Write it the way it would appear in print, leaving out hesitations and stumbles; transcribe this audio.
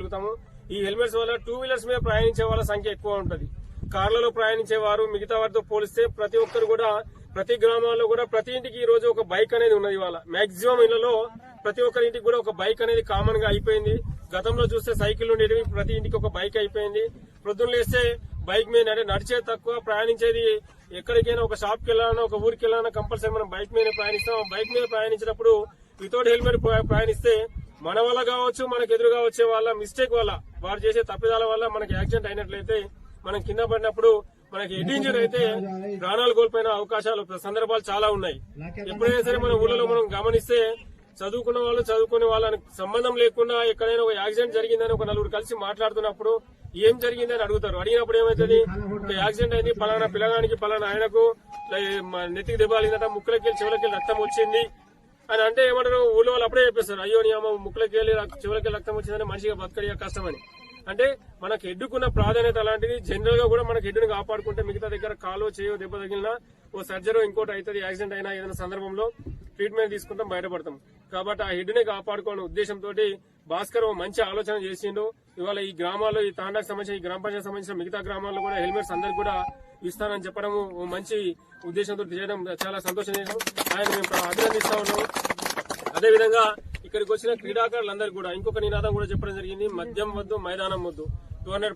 చెప్పగలుగుతాము. ఈ హెల్మెట్స్ వల్ల 2 వీలర్స్ మీద ప్రయాణించే వాళ్ళ సంఖ్య ఎక్కువ ఉంటది. కార్లలో ప్రయాణించే వారు మిగతా వారితో పోలిస్తే ప్రతి ఒక్కరు కూడా ప్రతి గ్రామాల్లో కూడా ప్రతి ఇంటికి ఈ రోజు ఒక బైక్ అనేది ఉన్నది. ఇవాళ మాక్సిమం ఇళ్లలో ప్రతి ఒక్కరి ఇంటికి కూడా ఒక బైక్ అనేది కామన్ గా అయిపోయింది. గతంలో చూస్తే సైకిల్ ఉండేవి, ప్రతి ఇంటికి ఒక బైక్ అయిపోయింది. ప్రొద్దున లేస్తే బైక్ మీద నడిచేది తక్కువ, ప్రయాణించేది ఎక్కడికైనా ఒక షాప్ కి వెళ్ళాలన్నా ఒక ఊరికి వెళ్ళాలన్నా కంపల్సరీ మనం బైక్ మీద ప్రయాణిస్తాం. బైక్ మీద ప్రయాణించినప్పుడు వితౌట్ హెల్మెట్ ప్రయాణిస్తే మన వల్ల కావచ్చు, మనకు ఎదురుగా వచ్చే వాళ్ళ మిస్టేక్ వల్ల, వారు చేసే తప్పిదాల వల్ల మనకి యాక్సిడెంట్ అయినట్లయితే, మనం కింద పడినప్పుడు మనకి హెడ్ ఇంజరీ అయితే ప్రాణాలు కోల్పోయిన అవకాశాలు సందర్భాలు చాలా ఉన్నాయి. ఎప్పుడైనా సరే మన ఊళ్ళలో మనం గమనిస్తే చదువుకున్న వాళ్ళు చదువుకునే వాళ్ళకి సంబంధం లేకుండా ఎక్కడైనా ఒక యాక్సిడెంట్ జరిగిందని ఒక నలుగురు కలిసి మాట్లాడుతున్నప్పుడు ఏం జరిగిందని అడుగుతారు. అడిగినప్పుడు ఏమైతుంది, యాక్సిడెంట్ అయింది, పలానా పిల్లగానికి పలానా ఆయనకు నెత్తికి దెబ్బలిందట, ముక్కులకి చెవులకి రక్తం వచ్చింది అని అంటే ఏమంటారు, ఊళ్ళో వాళ్ళు అప్పుడే చెప్పేస్తారు, అయ్యో నీ అమ్మ ముక్కులకి చెవులకి రక్తం వచ్చిందని మనిషిగా బతకడిగా కష్టమని. అంటే మనకు హెడ్డుకున్న ప్రాధాన్యత అలాంటిది. జనరల్ గా కూడా మనకు హెడ్డుని కాపాడుకుంటే మిగతా దగ్గర కాలో చేయో దెబ్బ తగిలినా ఓ సర్జరీ ఇంకోటి అవుతుంది. యాక్సిడెంట్ అయినా ఏదైనా సందర్భంలో ట్రీట్మెంట్ తీసుకుంటాం, బయటపడతాం. కాబట్టి ఆ హెడ్డునే కాపాడుకోవాలనే ఉద్దేశంతో భాస్కర్ మంచి ఆలోచన చేసిండు. ఇవాళ ఈ గ్రామాల్లో, ఈ తాండాకు సంబంధించిన, ఈ గ్రామ పంచాయతీ సంబంధించిన మిగతా గ్రామాల్లో కూడా హెల్మెట్స్ అందరికి కూడా ఇస్తానని చెప్పడం మంచి ఉద్దేశంతో చేయడం చాలా సంతోషం. ఆయన మేము అభినందిస్తా ఉన్నాం. అదేవిధంగా ఇక్కడికి వచ్చిన క్రీడాకారులందరికీ కూడా ఇంకొక నినాదం కూడా చెప్పడం జరిగింది, మద్యం వద్దు, మైదానం వద్దు. 200